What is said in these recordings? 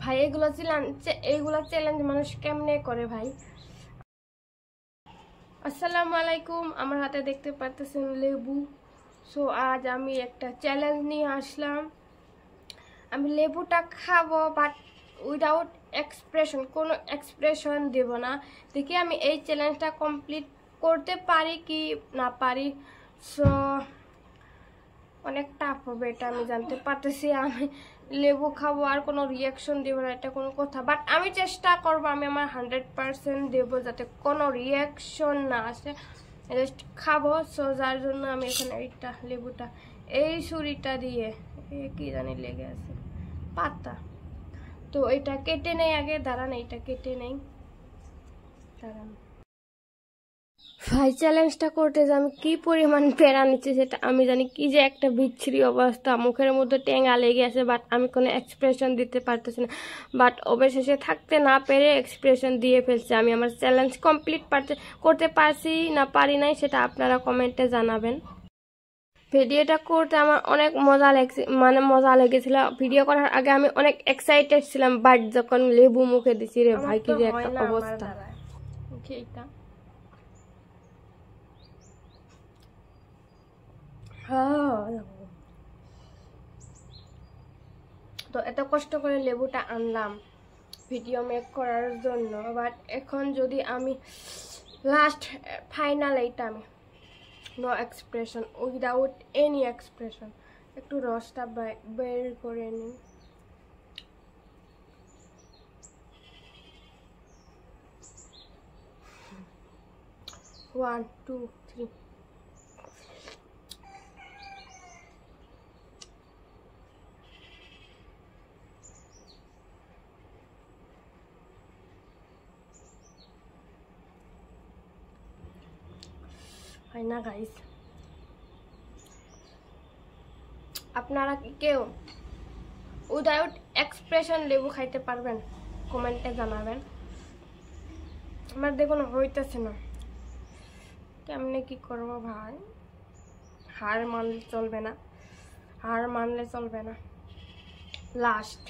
ভাই এইগুলা চ্যালেঞ্জ মানুষ কেমনে করে ভাই। আসসালামু আলাইকুম, আমার হাতে দেখতে পাচ্ছেন লেবু। সো আজ আমি একটা চ্যালেঞ্জ নিয়ে আসলাম। আমি লেবুটা খাবো বাট উইদাউট এক্সপ্রেশন, কোনো এক্সপ্রেশন দেব না। দেখি আমি এই চ্যালেঞ্জটা কমপ্লিট করতে পারি কি না পারি। সো অনেক টাফ হবে এটা আমি জানতে পারতেছি। আমি লেবু খাবো আর কোনো রিয়াকশন দেবো না, এটা কোনো কথা। বাট আমি চেষ্টা করবো, আমি আমার 100% দেবো যাতে কোনো রিয়াকশন না আসে, জাস্ট খাবো। সো যার জন্য আমি এখানে এইটা লেবুটা এই ছুরিটা দিয়ে কি জানি লেগে আছে পাতা, তো এটা কেটে নেই আগে। দাঁড়ান, এইটা কেটে নেই, দাঁড়ান। ভাই চ্যালেঞ্জটা করতে যে আমি কি পরিমাণ প্যারা নিচ্ছি সেটা আমি জানি। কি যে একটা বিচ্ছিরি অবস্থা, মুখের মধ্যে টেঙ্গা লেগে আছে, বাট আমি কোনো এক্সপ্রেশন দিতে পারতেছি না। বাট অবশেষে থাকতে না পেরে এক্সপ্রেশন দিয়ে ফেলছে। আমি আমার চ্যালেঞ্জ কমপ্লিট করতে পারছি না পারি নাই সেটা আপনারা কমেন্টে জানাবেন। ভিডিওটা করতে আমার অনেক মজা লেগেছিল। ভিডিও করার আগে আমি অনেক এক্সাইটেড ছিলাম, বাট যখন লেবু মুখে দিছি রে ভাই, কি যে একটা অবস্থা। তো এত কষ্ট করে লেবুটা আনলাম ভিডিও মেক করার জন্য, বাট এখন যদি আমি লাস্ট ফাইনাল এইটা আমি no expression, without any expression. একটু রসটা বের করে নিই। One two three. হয় না গাইস, আপনারা কি কেউ উইদাউট এক্সপ্রেশন লেবু খাইতে পারবেন? কমেন্টে জানাবেন। আমার দেখুন হইতেছে না, কেমনে কি করব ভাই। হার মানলে চলবে না, হার মানলে চলবে না। লাস্ট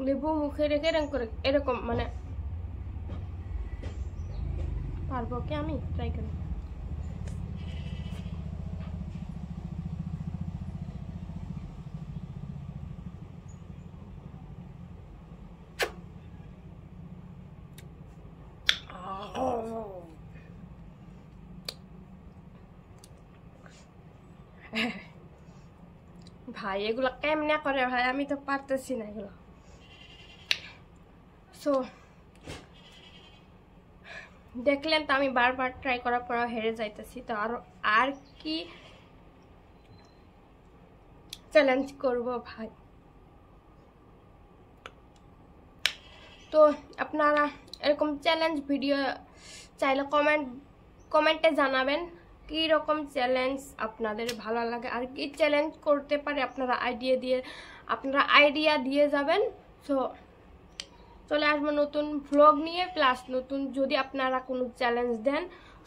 লেবু মুখে রেখে এরকম মানে পারবো কি? আমি ট্রাই করি। ভাই এগুলো কেমনে করে ভাই, আমি তো পারতেছি না এগুলো। সো দেখলেন তো, আমি বারবার ট্রাই করার পর হেরে যাইতেছি। তো আর কি চ্যালেঞ্জ করব ভাই। তো আপনারা এরকম চ্যালেঞ্জ ভিডিও চাইলে কমেন্টে জানাবেন কি রকম চ্যালেঞ্জ আপনাদের ভালো লাগে, আর কি চ্যালেঞ্জ করতে পারে আপনারা আইডিয়া দিয়ে যাবেন। সো চলে আসবো নতুন ভ্লগ নিয়ে, প্লাস নতুন যদি আপনারা কোনো চ্যালেঞ্জ দেন,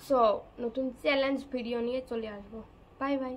সো নতুন চ্যালেঞ্জ ভিডিও নিয়ে চলে আসবো। Bye bye.